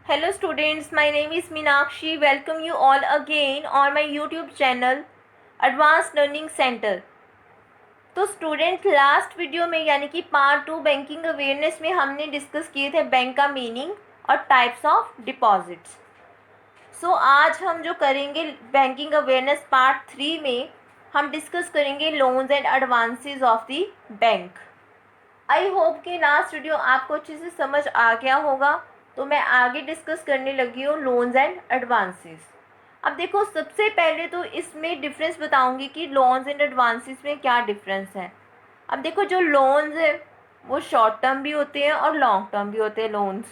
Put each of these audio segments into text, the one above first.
Hello students, my name is Meenakshi. Welcome you all again on my YouTube channel Advanced Learning Center. तो student last video में यानी कि part 2 banking awareness में हमने discuss किए थे बैंक का मीनिंग और टाइप्स ऑफ डिपॉजिट्स। सो आज हम जो करेंगे बैंकिंग अवेयरनेस पार्ट 3 में हम डिस्कस करेंगे loans and advances of the bank. I hope कि लास्ट वीडियो आपको अच्छे से समझ आ गया होगा। तो मैं आगे डिस्कस करने लगी हूँ लोन्स एंड एडवांसेस। अब देखो, सबसे पहले तो इसमें डिफरेंस बताऊंगी कि लोन्स एंड एडवांसेस में क्या डिफरेंस है। अब देखो, जो लोन्स है वो शॉर्ट टर्म भी होते हैं और लॉन्ग टर्म भी होते हैं लोन्स।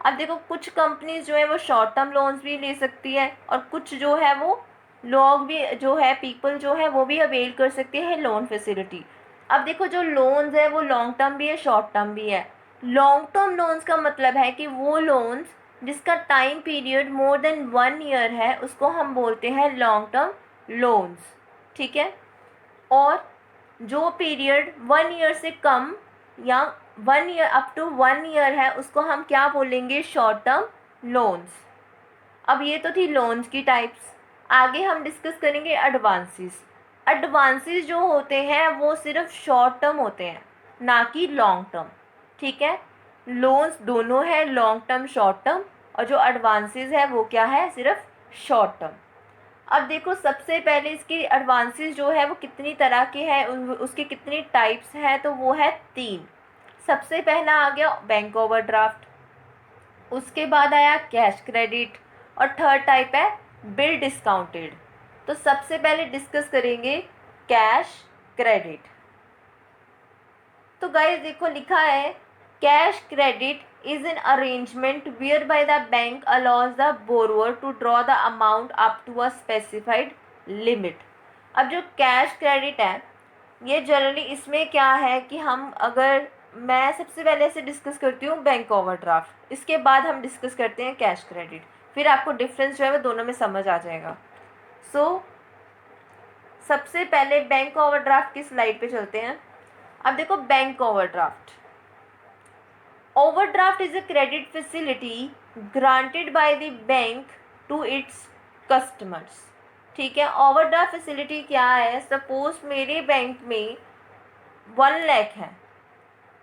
अब देखो, कुछ कंपनीज जो है वो शॉर्ट टर्म लोन्स भी ले सकती है और कुछ जो है वो लोग भी जो है पीपल जो है वो भी अवेल कर सकते हैं लोन फैसिलिटी। अब देखो, जो लोन्स है वो लॉन्ग टर्म भी है, शॉर्ट टर्म भी है। लॉन्ग टर्म लोन्स का मतलब है कि वो लोन्स जिसका time period more than 1 year है उसको हम बोलते हैं लॉन्ग टर्म लोन्स। ठीक है। और जो पीरियड 1 ईयर से कम या 1 ईयर अप टू 1 ईयर है उसको हम क्या बोलेंगे, शॉर्ट टर्म लोन्स। अब ये तो थी लोन्स की टाइप्स। आगे हम डिस्कस करेंगे एडवांसेस। एडवांसेस जो होते हैं वो सिर्फ शॉर्ट टर्म होते हैं, ना कि लॉन्ग टर्म। ठीक है। लोन्स दोनों है, लॉन्ग टर्म शॉर्ट टर्म, और जो एडवांसेस है वो क्या है, सिर्फ शॉर्ट टर्म। अब देखो, सबसे पहले इसकी एडवांसेस जो है वो कितनी तरह के हैं, उसके कितनी टाइप्स हैं, तो वो है 3। सबसे पहला आ गया बैंक ओवरड्राफ्ट, उसके बाद आया कैश क्रेडिट, और थर्ड टाइप है बिल डिस्काउंटेड। तो सबसे पहले डिस्कस करेंगे कैश क्रेडिट। तो गाइस देखो, लिखा है cash credit is an arrangement whereby the bank allows the borrower to draw the amount up to a specified limit. अब जो कैश क्रेडिट है ये जनरली इसमें क्या है कि हम अगर मैं सबसे पहले से डिस्कस करती हूँ बैंक ओवरड्राफ्ट, इसके बाद हम डिस्कस करते हैं कैश क्रेडिट, फिर आपको डिफरेंस जो है वो दोनों में समझ आ जाएगा। सबसे पहले बैंक ओवरड्राफ्ट की स्लाइड पे चलते हैं। अब देखो, bank overdraft, overdraft is a credit facility granted by the bank to its customers. ठीक है। ओवरड्राफ्ट फैसिलिटी क्या है, सपोज मेरे बैंक में 1 लाख है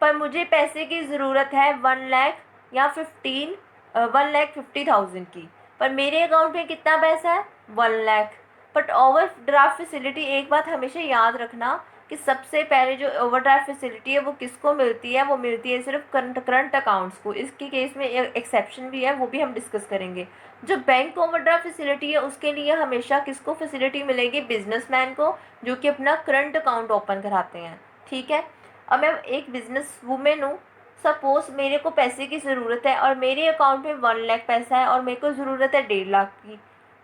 पर मुझे पैसे की ज़रूरत है 1 लाख या 1,50,000 की, पर मेरे अकाउंट में कितना पैसा है, 1 लाख। बट ओवरड्राफ्ट फैसिलिटी, एक बात हमेशा याद रखना कि सबसे पहले जो ओवरड्राफ्ट फैसिलिटी है वो किसको मिलती है, वो मिलती है सिर्फ करंट अकाउंट्स को। इसके केस में एक्सेप्शन भी है, वो भी हम डिस्कस करेंगे। जो बैंक ओवरड्राफ्ट फैसिलिटी है उसके लिए हमेशा किसको फैसिलिटी मिलेगी, बिजनेसमैन को, जो कि अपना करंट अकाउंट ओपन कराते हैं। ठीक है। अब मैं एक बिजनेस वूमेन हूँ, सपोज मेरे को पैसे की ज़रूरत है और मेरे अकाउंट में 1 लाख पैसा है और मेरे को ज़रूरत है 1.5 लाख की।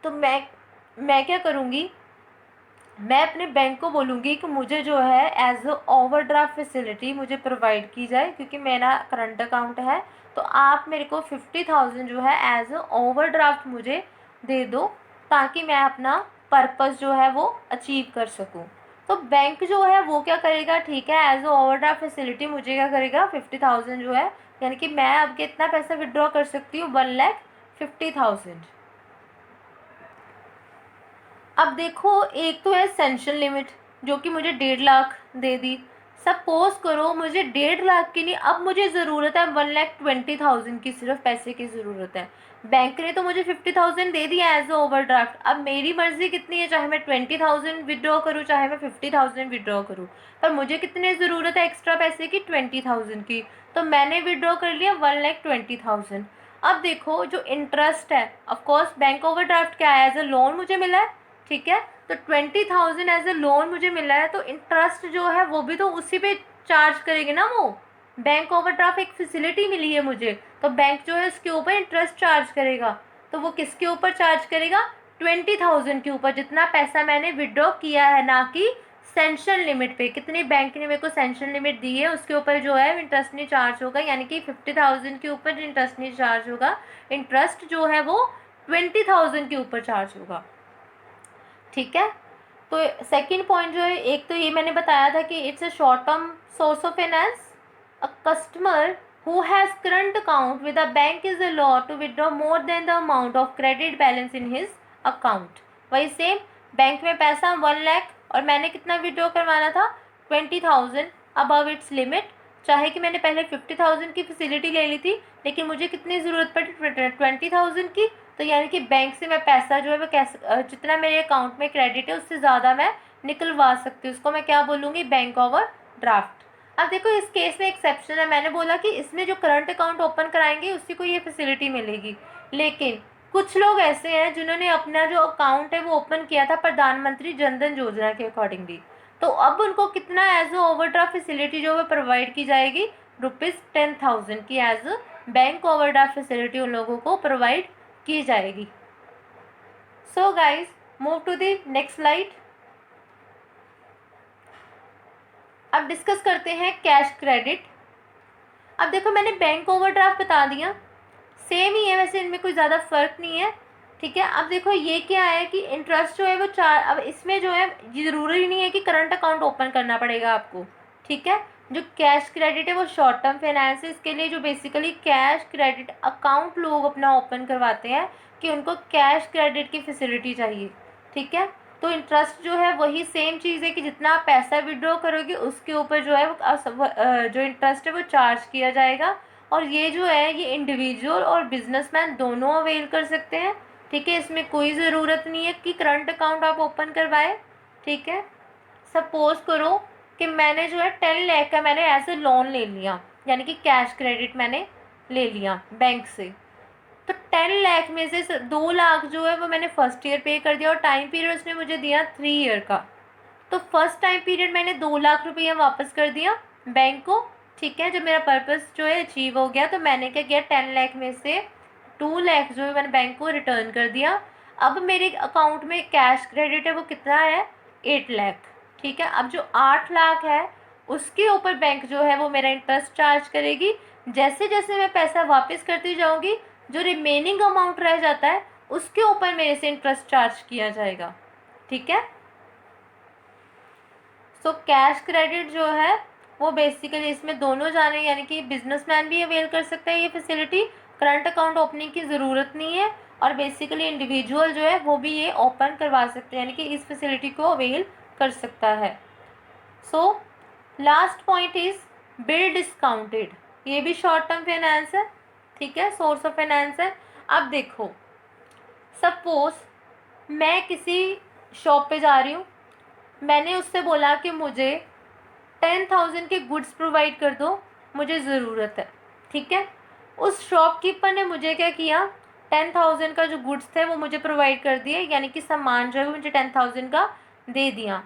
तो मैं क्या करूँगी, मैं अपने बैंक को बोलूँगी कि मुझे जो है एज अ ओवरड्राफ्ट फैसिलिटी मुझे प्रोवाइड की जाए, क्योंकि मेरा करंट अकाउंट है। तो आप मेरे को 50,000 जो है एज अ ओवरड्राफ्ट मुझे दे दो, ताकि मैं अपना पर्पस जो है वो अचीव कर सकूँ। तो बैंक जो है वो क्या करेगा, ठीक है, एज अ ओवरड्राफ्ट फैसिलिटी मुझे क्या करेगा, 50,000 जो है, यानी कि मैं अब कितना पैसा विड्रॉ कर सकती हूँ, 1,50,000। अब देखो, एक तो है सेंशन लिमिट जो कि मुझे 1.5 लाख दे दी। सपोज करो मुझे 1.5 लाख की नहीं, अब मुझे ज़रूरत है 1,20,000 की, सिर्फ पैसे की ज़रूरत है। बैंक ने तो मुझे 50,000 दे दिया एज अ ओवरड्राफ्ट, अब मेरी मर्जी कितनी है, चाहे मैं 20,000 विड्रॉ करूँ चाहे मैं 50,000 विड्रॉ करूँ, पर मुझे कितनी ज़रूरत है एक्स्ट्रा पैसे की, 20,000 की। तो मैंने विड्रॉ कर लिया 1,20,000। अब देखो, जो इंटरेस्ट है, ऑफकोर्स बैंक ओवरड्राफ्ट क्या है, एज अ लोन मुझे मिला है। ठीक है। तो 20,000 एज ए लोन मुझे मिला है, तो इंटरेस्ट जो है वो भी तो उसी पे चार्ज करेंगे ना वो। बैंक ओवरड्राफ्ट एक फैसिलिटी मिली है मुझे, तो बैंक जो है उसके ऊपर इंटरेस्ट चार्ज करेगा। तो वो किसके ऊपर चार्ज करेगा, 20,000 के ऊपर, जितना पैसा मैंने विड्रॉ किया है, ना कि सेंशन लिमिट पे। कितनी बैंक ने मेरे को सेंशन लिमिट दी है उसके ऊपर जो है इंटरेस्ट नहीं चार्ज होगा, यानी कि 50,000 के ऊपर इंटरेस्ट नहीं चार्ज होगा। इंटरेस्ट जो है वो 20,000 के ऊपर चार्ज होगा। ठीक है। तो सेकंड पॉइंट जो है, एक तो ये मैंने बताया था कि it's a short term source of finance. A customer who has current account with a bank is allowed to withdraw more than the amount of credit balance in his account। वही सेम, बैंक में पैसा 1 लाख और मैंने कितना withdraw करवाना था 20,000 above it's limit. चाहे कि मैंने पहले 50,000 की फैसिलिटी ले ली थी, लेकिन मुझे कितनी ज़रूरत पड़ी 20,000 की, तो यानी कि बैंक से मैं पैसा जो है वो कैसे जितना मेरे अकाउंट में क्रेडिट है उससे ज़्यादा मैं निकलवा सकती हूँ। उसको मैं क्या बोलूँगी, बैंक ओवर ड्राफ्ट। अब देखो इस केस में एक्सेप्शन है, मैंने बोला कि इसमें जो करंट अकाउंट ओपन कराएंगे उसी को ये फैसिलिटी मिलेगी। लेकिन कुछ लोग ऐसे हैं जिन्होंने अपना जो अकाउंट है वो ओपन किया था प्रधानमंत्री जनधन योजना के अकॉर्डिंगली, तो अब उनको कितना एज अ ओवरड्राफ्ट फैसिलिटी जो है प्रोवाइड की जाएगी, ₹10,000 की as a bank overdraft facility उन लोगों को प्रोवाइड की जाएगी। So guys move to the next slide. अब डिस्कस करते हैं कैश क्रेडिट। अब देखो मैंने बैंक ओवरड्राफ्ट बता दिया, सेम ही है वैसे, इनमें कोई ज़्यादा फ़र्क नहीं है। ठीक है, अब देखो ये क्या है कि इंटरेस्ट जो है वो अब इसमें जो है ज़रूरी नहीं है कि करंट अकाउंट ओपन करना पड़ेगा आपको। ठीक है, जो कैश क्रेडिट है वो शॉर्ट टर्म फाइनेंस है, इसके लिए जो बेसिकली कैश क्रेडिट अकाउंट लोग अपना ओपन करवाते हैं कि उनको कैश क्रेडिट की फैसिलिटी चाहिए। ठीक है, तो इंटरेस्ट जो है वही सेम चीज़ है कि जितना आप पैसा विड्रॉ करोगे उसके ऊपर जो है वो जो इंटरेस्ट है वो चार्ज किया जाएगा। और ये जो है ये इंडिविजुअल और बिजनेसमैन दोनों अवेल कर सकते हैं। ठीक है, इसमें कोई ज़रूरत नहीं है कि करंट अकाउंट आप ओपन करवाएं। ठीक है, सपोज करो कि मैंने जो है 10 लाख का मैंने एज ए लोन ले लिया, यानी कि कैश क्रेडिट मैंने ले लिया बैंक से, तो 10 लाख में से 2 लाख जो है वो मैंने फर्स्ट ईयर पे कर दिया और टाइम पीरियड उसने मुझे दिया 3 ईयर का। तो फर्स्ट टाइम पीरियड मैंने 2 लाख रुपया वापस कर दिया बैंक को। ठीक है, जब मेरा पर्पस जो है अचीव हो गया तो मैंने क्या किया, 10 लाख में से 2 लाख जो है मैंने बैंक को रिटर्न कर दिया। अब मेरे अकाउंट में कैश क्रेडिट है वो कितना है, 8 लाख। ठीक है, अब जो 8 लाख है उसके ऊपर बैंक जो है वो मेरा इंटरेस्ट चार्ज करेगी। जैसे जैसे मैं पैसा वापस करती जाऊँगी जो रिमेनिंग अमाउंट रह जाता है उसके ऊपर मेरे से इंटरेस्ट चार्ज किया जाएगा। ठीक है, सो कैश क्रेडिट जो है वो बेसिकली इसमें दोनों जाने, यानी कि बिजनेसमैन भी अवेल कर सकता है ये फैसिलिटी, करंट अकाउंट ओपनिंग की ज़रूरत नहीं है, और बेसिकली इंडिविजुअल जो है वो भी ये ओपन करवा सकते हैं, यानी कि इस फैसिलिटी को अवेल कर सकता है। So last point is bill discounted, ये भी शॉर्ट टर्म फाइनेंस है। ठीक है, सोर्स ऑफ फाइनेंस है। अब देखो सपोज मैं किसी शॉप पे जा रही हूँ, मैंने उससे बोला कि मुझे 10,000 के गुड्स प्रोवाइड कर दो, मुझे ज़रूरत है। ठीक है, उस शॉपकीपर ने मुझे क्या किया, 10,000 का जो गुड्स थे वो मुझे प्रोवाइड कर दिए, यानी कि सामान जो है वो मुझे 10,000 का दे दिया।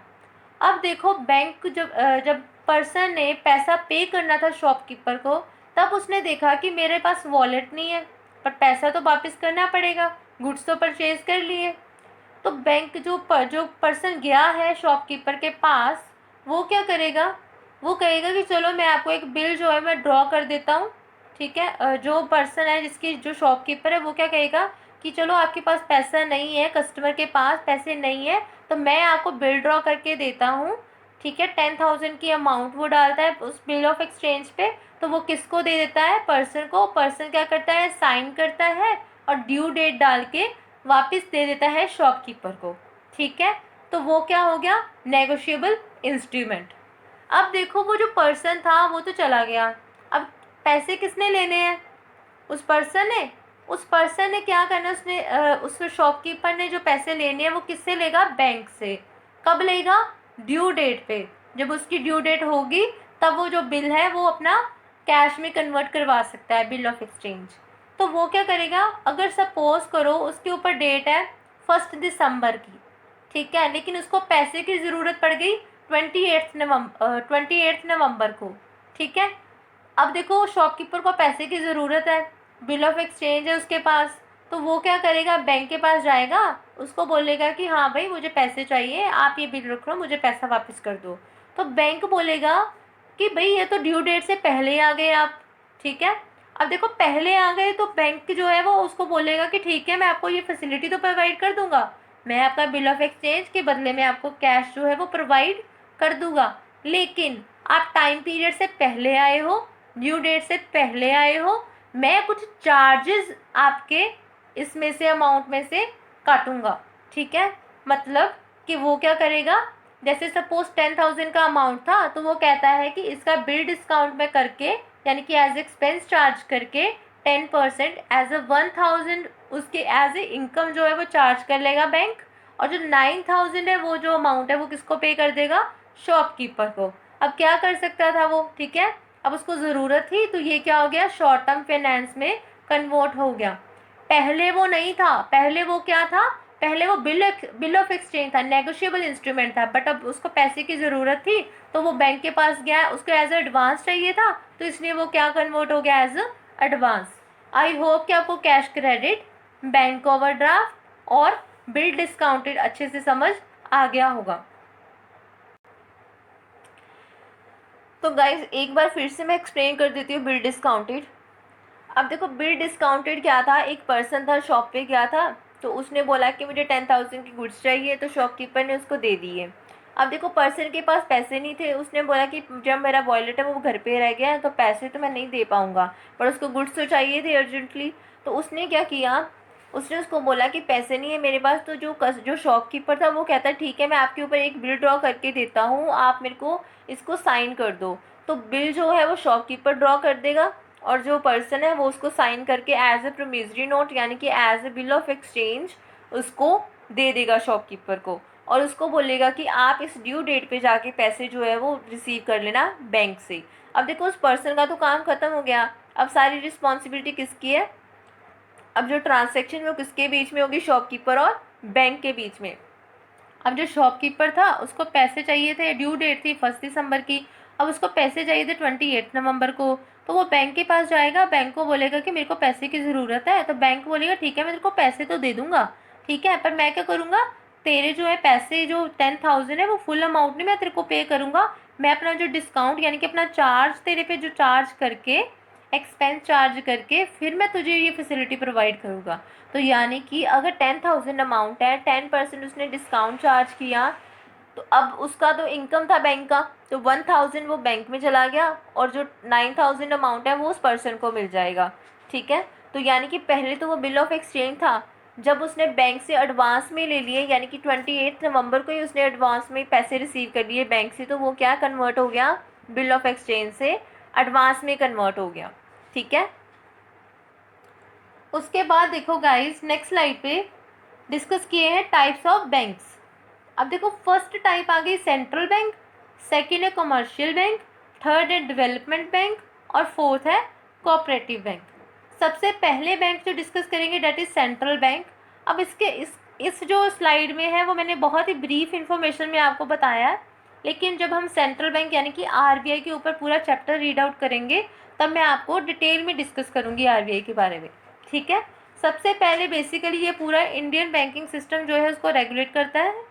अब देखो बैंक जब पर्सन ने पैसा पे करना था शॉपकीपर को, तब उसने देखा कि मेरे पास वॉलेट नहीं है, पर पैसा तो वापस करना पड़ेगा, गुड्स तो परचेज कर लिए। तो बैंक जो पर्सन गया है शॉपकीपर के पास, वो क्या करेगा, वो कहेगा कि चलो मैं आपको एक बिल जो है मैं ड्रॉ कर देता हूँ। ठीक है, जो पर्सन है जिसकी जो शॉपकीपर है वो क्या कहेगा कि चलो आपके पास पैसा नहीं है, कस्टमर के पास पैसे नहीं है, तो मैं आपको बिल ड्रॉ करके देता हूँ। ठीक है, 10,000 की अमाउंट वो डालता है उस बिल ऑफ एक्सचेंज पे, तो वो किसको दे देता है, पर्सन को। पर्सन क्या करता है, साइन करता है और ड्यू डेट डाल के वापस दे देता है शॉपकीपर को। ठीक है, तो वो क्या हो गया, नेगोशिएबल इंस्ट्रूमेंट। अब देखो वो जो पर्सन था वो तो चला गया, अब पैसे किसने लेने हैं, उस पर्सन ने क्या करना, उसने उस शॉपकीपर ने जो पैसे लेने हैं वो किससे लेगा, बैंक से। कब लेगा, ड्यू डेट पे, जब उसकी ड्यू डेट होगी तब वो जो बिल है वो अपना कैश में कन्वर्ट करवा सकता है, बिल ऑफ एक्सचेंज। तो वो क्या करेगा, अगर सपोज करो उसके ऊपर डेट है 1 दिसंबर की, ठीक है, लेकिन उसको पैसे की ज़रूरत पड़ गई 28 नवंबर को। ठीक है, अब देखो शॉपकीपर को पैसे की ज़रूरत है, बिल ऑफ एक्सचेंज है उसके पास, तो वो क्या करेगा, बैंक के पास जाएगा, उसको बोलेगा कि हाँ भाई मुझे पैसे चाहिए, आप ये बिल रख लो, मुझे पैसा वापस कर दो। तो बैंक बोलेगा कि भाई ये तो ड्यू डेट से पहले आ गए आप। ठीक है, अब देखो पहले आ गए तो बैंक जो है वो उसको बोलेगा कि ठीक है मैं आपको ये फैसिलिटी तो प्रोवाइड कर दूंगा, मैं आपका बिल ऑफ एक्सचेंज के बदले में आपको कैश जो है वो प्रोवाइड कर दूंगा, लेकिन आप टाइम पीरियड से पहले आए हो, ड्यू डेट से पहले आए हो, मैं कुछ चार्जेस आपके इसमें से अमाउंट में से काटूंगा, ठीक है। मतलब कि वो क्या करेगा, जैसे सपोज 10,000 का अमाउंट था तो वो कहता है कि इसका बिल डिस्काउंट में करके यानी कि एज एक्सपेंस चार्ज करके 10% एज अ 1,000 उसके एज ए इनकम जो है वो चार्ज कर लेगा बैंक, और जो 9,000 है वो जो अमाउंट है वो किसको पे कर देगा, शॉपकीपर को। अब क्या कर सकता था वो, ठीक है, अब उसको ज़रूरत थी तो ये क्या हो गया, शॉर्ट टर्म फाइनेंस में कन्वर्ट हो गया। पहले वो नहीं था, पहले वो क्या था, पहले वो बिल ऑफ एक्सचेंज था, नेगोशिएबल इंस्ट्रूमेंट था, बट अब उसको पैसे की ज़रूरत थी तो वो बैंक के पास गया, उसको एज एडवांस चाहिए था तो इसलिए वो क्या कन्वर्ट हो गया, एज एडवांस। आई होप कि आपको कैश क्रेडिट, बैंक ओवरड्राफ्ट और बिल डिस्काउंटेड अच्छे से समझ आ गया होगा। तो गाइज एक बार फिर से मैं एक्सप्लेन कर देती हूँ बिल डिस्काउंटेड। अब देखो बिल डिस्काउंटेड क्या था, एक पर्सन था, शॉप पे गया था तो उसने बोला कि मुझे 10,000 की गुड्स चाहिए तो शॉपकीपर ने उसको दे दिए। अब देखो पर्सन के पास पैसे नहीं थे, उसने बोला कि जब मेरा वॉलेट है वो घर पे रह गया है तो पैसे तो मैं नहीं दे पाऊँगा, पर उसको गुड्स तो चाहिए थे अर्जेंटली। तो उसने क्या किया, उसने उसको बोला कि पैसे नहीं है मेरे पास, तो जो शॉपकीपर था वो कहता ठीक है मैं आपके ऊपर एक बिल ड्रॉ करके देता हूँ, आप मेरे को इसको साइन कर दो। तो बिल जो है वो शॉपकीपर ड्रॉ कर देगा और जो पर्सन है वो उसको साइन करके एज ए प्रोमिसरी नोट यानी कि as a bill of exchange उसको दे देगा शॉपकीपर को, और उसको बोलेगा कि आप इस ड्यू डेट पे जाके पैसे जो है वो रिसीव कर लेना बैंक से। अब देखो उस पर्सन का तो काम ख़त्म हो गया, अब सारी रिस्पॉन्सिबिलिटी किसकी है, अब जो ट्रांसैक्शन वो किसके बीच में होगी, शॉपकीपर और बैंक के बीच में। अब जो शॉपकीपर था उसको पैसे चाहिए थे, ड्यू डेट थी 1 दिसंबर की, अब उसको पैसे चाहिए थे 28 नवंबर को। तो वो बैंक के पास जाएगा, बैंक को बोलेगा कि मेरे को पैसे की ज़रूरत है, तो बैंक बोलेगा ठीक है मैं तेरे को पैसे तो दे दूंगा, ठीक है, पर मैं क्या करूँगा, तेरे जो है पैसे जो 10,000 है वो फुल अमाउंट नहीं मैं तेरे को पे करूँगा, मैं अपना जो डिस्काउंट यानी कि अपना चार्ज तेरे पे जो चार्ज करके एक्सपेंस चार्ज करके फिर मैं तुझे ये फैसिलिटी प्रोवाइड करूँगा। तो यानी कि अगर 10,000 अमाउंट है, 10% उसने डिस्काउंट चार्ज किया, तो अब उसका तो इनकम था बैंक का, तो 1,000 वो बैंक में चला गया और जो 9,000 अमाउंट है वो उस पर्सन को मिल जाएगा, ठीक है। तो यानी कि पहले तो वो बिल ऑफ एक्सचेंज था, जब उसने बैंक से एडवांस में ले लिए यानी कि 28 नवंबर को ही उसने एडवांस में पैसे रिसीव कर लिए बैंक से, तो वो क्या कन्वर्ट हो गया, बिल ऑफ एक्सचेंज से एडवांस में कन्वर्ट हो गया, ठीक है। उसके बाद देखो गाइस नेक्स्ट स्लाइड पे डिस्कस किए हैं टाइप्स ऑफ बैंक्स। अब देखो फर्स्ट टाइप आ गई सेंट्रल बैंक, सेकंड है कमर्शियल बैंक, थर्ड है डेवलपमेंट बैंक और फोर्थ है कोऑपरेटिव बैंक। सबसे पहले बैंक जो डिस्कस करेंगे डेट इज सेंट्रल बैंक। अब इसके इस जो स्लाइड में है वो मैंने बहुत ही ब्रीफ इन्फॉर्मेशन में आपको बताया है, लेकिन जब हम सेंट्रल बैंक यानी कि आरबीआई के ऊपर पूरा चैप्टर रीड आउट करेंगे तब मैं आपको डिटेल में डिस्कस करूँगी आरबीआई के बारे में, ठीक है। सबसे पहले बेसिकली ये पूरा इंडियन बैंकिंग सिस्टम जो है उसको रेगुलेट करता है।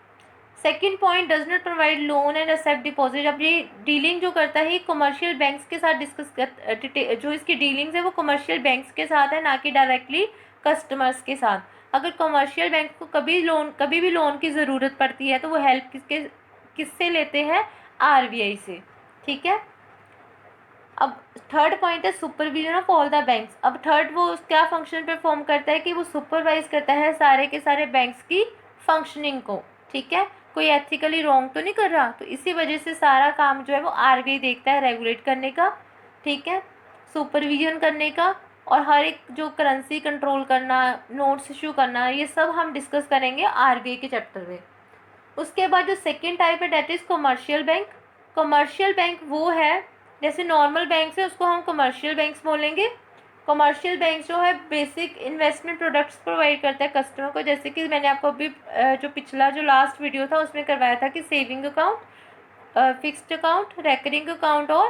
Second point does not provide loan and accept deposit. अब ये डीलिंग जो करता है कमर्शियल बैंक्स के साथ डिस्कस कर जो इसकी डीलिंग्स है वो कमर्शियल बैंक्स के साथ है, ना कि डायरेक्टली कस्टमर्स के साथ। अगर कमर्शियल बैंक को कभी भी लोन की ज़रूरत पड़ती है तो वो हेल्प किससे लेते हैं, आरबीआई से, ठीक है। अब थर्ड पॉइंट है supervision of all the banks. अब थर्ड वो क्या फंक्शन परफॉर्म करता है कि वो सुपरवाइज करता है सारे के सारे बैंक्स की फंक्शनिंग को, ठीक है, कोई एथिकली रॉन्ग तो नहीं कर रहा, तो इसी वजह से सारा काम जो है वो आरबीआई देखता है रेगुलेट करने का, ठीक है, सुपरविजन करने का, और हर एक जो करेंसी कंट्रोल करना, नोट्स इशू करना, ये सब हम डिस्कस करेंगे आरबीआई के चैप्टर में। उसके बाद जो सेकेंड टाइप है that is commercial bank. Commercial bank वो है जैसे नॉर्मल बैंक है उसको हम कमर्शियल बैंक्स बोलेंगे। कमर्शियल बैंक जो है बेसिक इन्वेस्टमेंट प्रोडक्ट्स प्रोवाइड करता है कस्टमर को, जैसे कि मैंने आपको अभी जो पिछला जो लास्ट वीडियो था उसमें करवाया था कि saving account, fixed account, recurring account और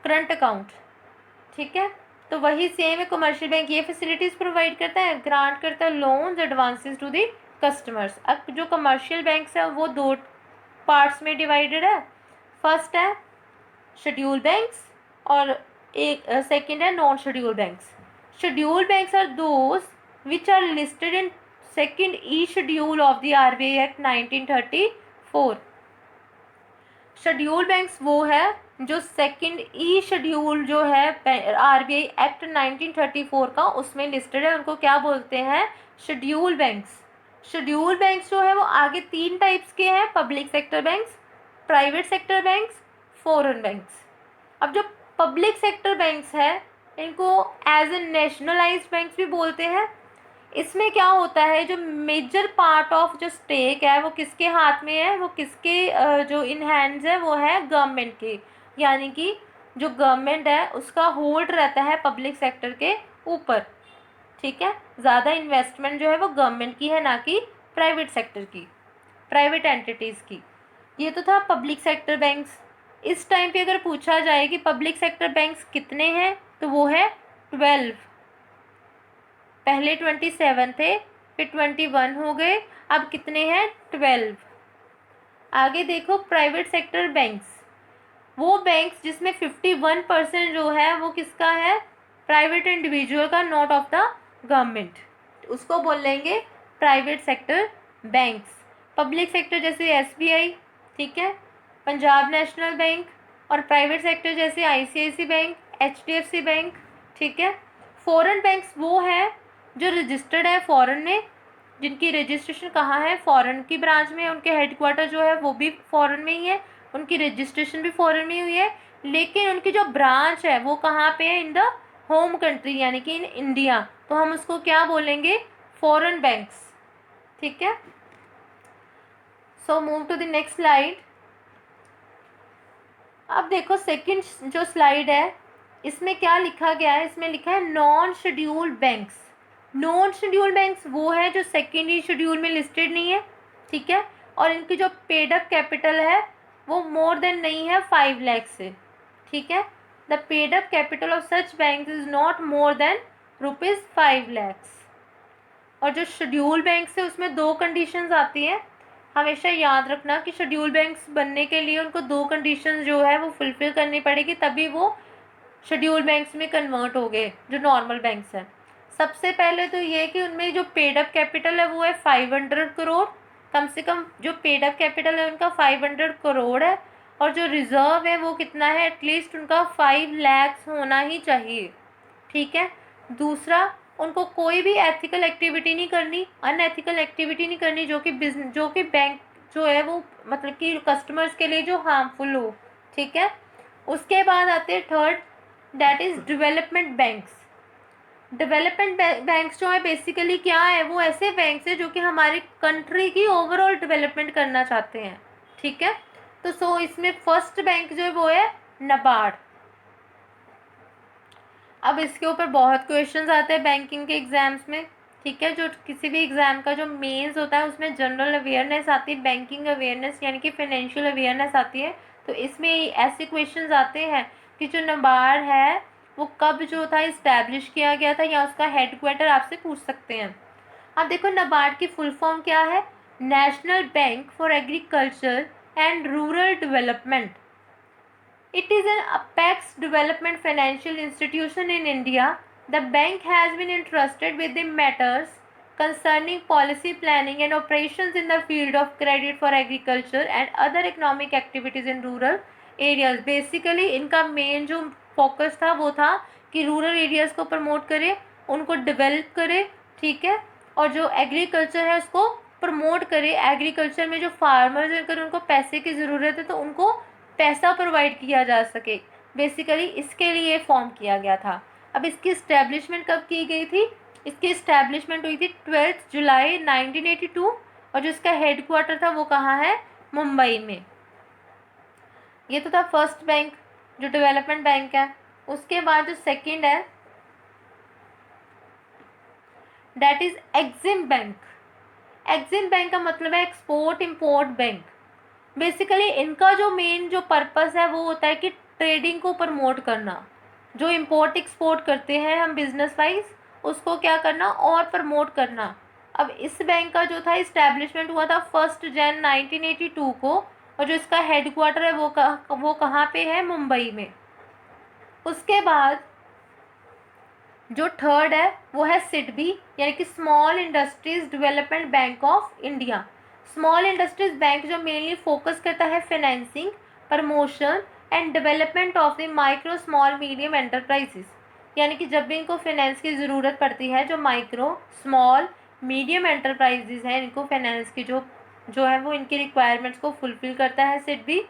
करंट अकाउंट, ठीक है। तो वही सेम है कमर्शियल बैंक, ये फैसिलिटीज़ प्रोवाइड करता है, ग्रांट करता है loans advances to the customers. अब जो कमर्शियल बैंक्स है वो दो पार्ट्स में डिवाइडेड है, फर्स्ट है शेड्यूल बैंक्स और एक सेकंड है non schedule banks. Schedule banks are those which are listed in second ई schedule of the RBI act 1934। Schedule banks वो है जो सेकंड ई शेड्यूल जो है आरबीआई एक्ट 1934 का, उसमें लिस्टेड है, उनको क्या बोलते हैं, शेड्यूल बैंक्स। शेड्यूल बैंक्स जो है वो आगे 3 टाइप्स के हैं, public sector banks, private sector banks, foreign banks. अब जो पब्लिक सेक्टर बैंक्स है इनको एज ए नेशनलाइज्ड बैंक्स भी बोलते हैं। इसमें क्या होता है, जो मेजर पार्ट ऑफ जो स्टेक है वो किसके हाथ में है, वो किसके जो इन हैंड्स है वो है गवर्नमेंट के, यानी कि जो गवर्नमेंट है उसका होल्ड रहता है पब्लिक सेक्टर के ऊपर। ठीक है, ज़्यादा इन्वेस्टमेंट जो है वो गवर्नमेंट की है, ना कि प्राइवेट सेक्टर की, प्राइवेट एंटिटीज़ की। ये तो था पब्लिक सेक्टर बैंक्स। इस टाइम पे अगर पूछा जाए कि पब्लिक सेक्टर बैंक्स कितने हैं, तो वो है 12। पहले 27 थे, फिर 21 हो गए, अब कितने हैं, 12। आगे देखो प्राइवेट सेक्टर बैंक्स, वो बैंक्स जिसमें 51% जो है वो किसका है, प्राइवेट इंडिविजुअल का, नॉट ऑफ द गवर्नमेंट, उसको बोल लेंगे private sector banks. Public sector जैसे एसबीआई, ठीक है, पंजाब नेशनल बैंक, और प्राइवेट सेक्टर जैसे आईसीआईसी बैंक, एचडीएफसी बैंक। ठीक है, फॉरेन बैंक्स वो है जो रजिस्टर्ड है फॉरेन में, जिनकी रजिस्ट्रेशन कहाँ है, फॉरेन की ब्रांच में, उनके हेडक्वार्टर जो है वो भी फॉरेन में ही है, उनकी रजिस्ट्रेशन भी फॉरेन में हुई है, लेकिन उनकी जो ब्रांच है वो कहाँ पे है, इन द होम कंट्री, यानी कि इन इंडिया, तो हम उसको क्या बोलेंगे, फॉरेन बैंक्स। ठीक है, so move to the next slide. अब देखो सेकंड जो स्लाइड है इसमें क्या लिखा गया है, इसमें लिखा है non scheduled banks. Non scheduled banks वो है जो सेकेंड ही शेड्यूल में लिस्टेड नहीं है, ठीक है, और इनकी जो पेड अप कैपिटल है वो मोर देन नहीं है 5 लाख से। ठीक है, the paid up capital of such bank is not more than ₹5 lakhs। और जो शेड्यूल बैंक्स है उसमें 2 कंडीशंस आती हैं, हमेशा याद रखना कि शेड्यूल बैंक्स बनने के लिए उनको 2 कंडीशंस जो है वो फुलफिल करनी पड़ेगी, तभी वो शेड्यूल बैंक्स में कन्वर्ट हो गए जो नॉर्मल बैंक्स हैं। सबसे पहले तो ये कि उनमें जो पेड अप कैपिटल है वो है 500 करोड़, कम से कम जो पेड अप कैपिटल है उनका 500 करोड़ है, और जो रिजर्व है वो कितना है, एटलीस्ट उनका 5 lakhs होना ही चाहिए। ठीक है, दूसरा, उनको कोई भी एथिकल एक्टिविटी नहीं करनी, अनएथिकल एक्टिविटी नहीं करनी जो कि बिजनेस, जो कि बैंक जो है वो मतलब कि कस्टमर्स के लिए जो हार्मफुल हो। ठीक है, उसके बाद आते हैं third, that is development banks. Development banks जो है बेसिकली क्या है, वो ऐसे बैंक्स है जो कि हमारी कंट्री की ओवरऑल डेवलपमेंट करना चाहते हैं। ठीक है, तो सो इसमें फर्स्ट बैंक जो है वो है नाबार्ड। अब इसके ऊपर बहुत क्वेश्चंस आते हैं बैंकिंग के एग्जाम्स में। ठीक है, जो किसी भी एग्जाम का जो मेंस होता है उसमें जनरल अवेयरनेस आती है, बैंकिंग अवेयरनेस यानी कि फाइनेंशियल अवेयरनेस आती है। तो इसमें ऐसे क्वेश्चंस आते हैं कि जो नाबार्ड है वो कब जो था इस्टेब्लिश किया गया था, या उसका हेडक्वार्टर आपसे पूछ सकते हैं। अब देखो नाबार्ड की फुल फॉर्म क्या है, national bank for agriculture and rural development. It is an apex development financial institution in India. The bank has been entrusted with the matters concerning policy planning and operations in the field of credit for agriculture and other economic activities in rural areas. Basically इनका main जो focus था वो था कि rural areas को promote करे, उनको develop करे। ठीक है, और जो एग्रीकल्चर है उसको प्रमोट करे। एग्रीकल्चर में जो फार्मर्स हैं अगर उनको पैसे की ज़रूरत है तो उनको पैसा प्रोवाइड किया जा सके, बेसिकली इसके लिए फॉर्म किया गया था। अब इसकी इस्टेब्लिशमेंट कब की गई थी, इसकी इस्टेब्लिशमेंट हुई थी 12 जुलाई 1982, और जो इसका हेडक्वार्टर था वो कहाँ है, मुंबई में। ये तो था फर्स्ट बैंक जो डेवलपमेंट बैंक है। उसके बाद जो सेकंड है that is EXIM bank. EXIM bank का मतलब है एक्सपोर्ट इंपोर्ट बैंक। बेसिकली इनका जो मेन जो पर्पस है वो होता है कि ट्रेडिंग को प्रमोट करना। जो इंपोर्ट एक्सपोर्ट करते हैं हम बिजनेस वाइज, उसको क्या करना और प्रमोट करना। अब इस बैंक का जो था इस्टेब्लिशमेंट हुआ था 1 जनवरी 1982 को, और जो इसका हेडक्वार्टर है वो कहाँ पे है, मुंबई में। उसके बाद जो थर्ड है वो है सिडबी, यानी कि small industries development bank of India. Small industries bank जो मेनली फोकस करता है financing, promotion and development of the micro small medium enterprises, यानी कि जब भी इनको फाइनेंस की ज़रूरत पड़ती है, जो माइक्रो स्मॉल मीडियम एंटरप्राइजेस हैं, इनको फाइनेंस की जो है वो इनकी रिक्वायरमेंट्स को फुलफ़िल करता है सिडबी।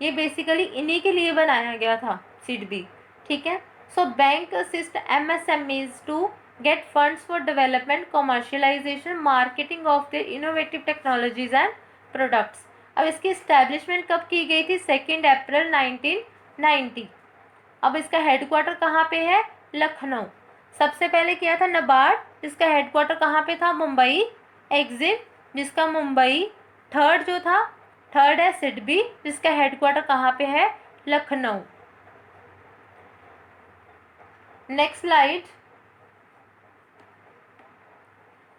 ये बेसिकली इन्हीं के लिए बनाया गया था सिडबी, ठीक है। So bank assist MSMEs to get funds for development, commercialisation, marketing of the innovative technologies and products. अब इसकी इस्टेब्लिशमेंट कब की गई थी? 2 अप्रैल 1990। अब इसका हेडक्वार्टर कहाँ पे है? लखनऊ। सबसे पहले किया था नबार्ड, जिसका हेडक्वार्टर कहाँ पे था? मुंबई। एग्जिम, जिसका मुंबई। थर्ड है सिडबी, जिसका हेडक्वार्टर कहाँ पे है? लखनऊ। Next slide.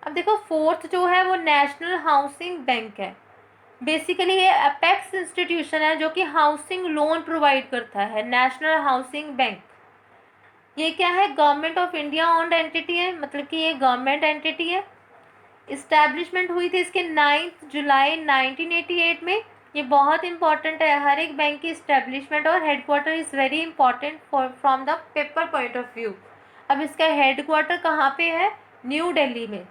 अब देखो फोर्थ जो है वो नेशनल हाउसिंग बैंक है। बेसिकली ये अपेक्स इंस्टीट्यूशन है जो कि हाउसिंग लोन प्रोवाइड करता है। नेशनल हाउसिंग बैंक ये क्या है? Government of India owned entity है, मतलब कि ये गवर्नमेंट एंटिटी है। इस्टेब्लिशमेंट हुई थी इसके 9 जुलाई 1988 में। ये बहुत इंपॉर्टेंट है, हर एक बैंक की इस्टेब्लिशमेंट और headquarter is very important from the paper point of view. अब इसका हेडक्वार्टर कहाँ पे है? न्यू दिल्ली में।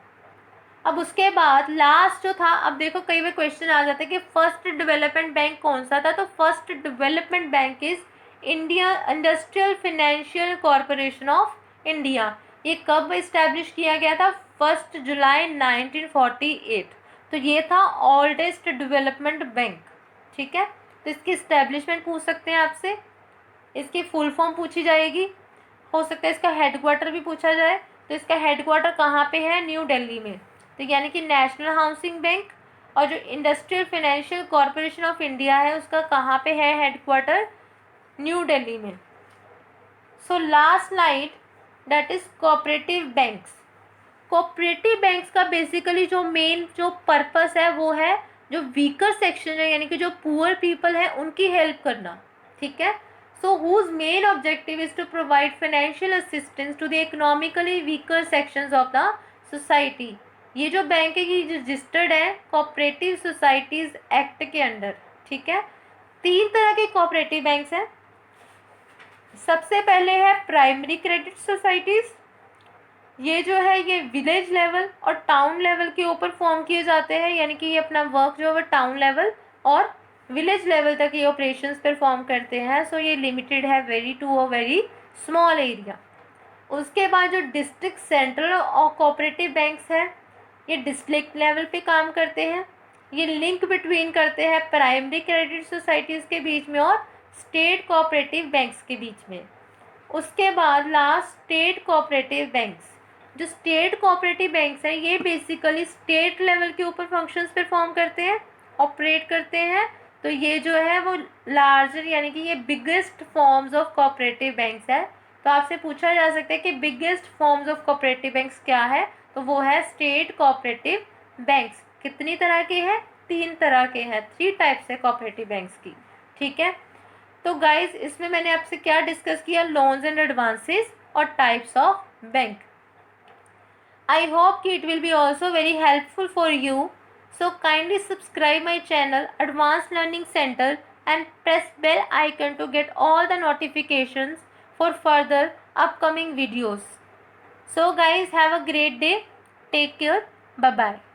अब उसके बाद लास्ट जो था, अब देखो कई बार क्वेश्चन आ जाता है कि फर्स्ट डेवलपमेंट बैंक कौन सा था, तो first development bank is India industrial financial corporation of India. ये कब इस्टेब्लिश किया गया था? 1 जुलाई 1948। तो ये था ओल्डेस्ट डेवलपमेंट बैंक, ठीक है। तो इसकी इस्टेब्लिशमेंट पूछ सकते हैं आपसे, इसकी फुल फॉर्म पूछी जाएगी, हो सकता है इसका हेडक्वार्टर भी पूछा जाए। तो इसका हेडक्वार्टर कहाँ पे है? न्यू दिल्ली में। तो यानी कि नेशनल हाउसिंग बैंक और जो industrial financial corporation of India है उसका कहाँ पे है हेडक्वार्टर? न्यू दिल्ली में। So last slide, that is cooperative banks. Cooperative banks का बेसिकली जो मेन जो पर्पस है वो है जो वीकर सेक्शन है, यानी कि जो पुअर पीपल है उनकी हेल्प करना, ठीक है। सो whose main objective is to provide financial assistance to the economically weaker sections of the society। ये जो बैंक है ये रजिस्टर्ड है कोऑपरेटिव सोसाइटीज एक्ट के अंडर, ठीक है। 3 तरह के कोऑपरेटिव बैंक्स हैं। सबसे पहले है प्राइमरी क्रेडिट सोसाइटीज। ये जो है ये विलेज लेवल और टाउन लेवल के ऊपर फॉर्म किए जाते हैं, यानी कि ये अपना वर्क जो है वो टाउन लेवल और विलेज लेवल तक ये ऑपरेशंस परफॉर्म करते हैं। सो ये लिमिटेड है very to a very small area. उसके बाद जो डिस्ट्रिक्ट सेंट्रल और कोऑपरेटिव बैंक्स हैं ये डिस्ट्रिक्ट लेवल पे काम करते हैं। ये लिंक बिटवीन करते हैं प्राइमरी क्रेडिट सोसाइटीज़ के बीच में और स्टेट कोऑपरेटिव बैंक्स के बीच में। उसके बाद लास्ट स्टेट कोऑपरेटिव बैंक्स। जो स्टेट कोऑपरेटिव बैंक्स हैं ये बेसिकली स्टेट लेवल के ऊपर फंक्शंस परफॉर्म करते हैं, ऑपरेट करते हैं। तो ये जो है वो लार्जर यानी कि ये biggest forms of cooperative banks है। तो आपसे पूछा जा सकता है कि biggest forms of cooperative banks क्या है, तो वो है स्टेट कोऑपरेटिव बैंक्स। कितनी तरह के हैं? 3 तरह के हैं, 3 टाइप्स है कोऑपरेटिव बैंक्स की, ठीक है। तो गाइज इसमें मैंने आपसे क्या डिस्कस किया? लोन्स एंड एडवांसेस और types of bank. I hope it will be also very helpful for you. So kindly subscribe my channel Advanced Learning Center and press bell icon to get all the notifications for further upcoming videos. So guys, have a great day. Take care. Bye bye.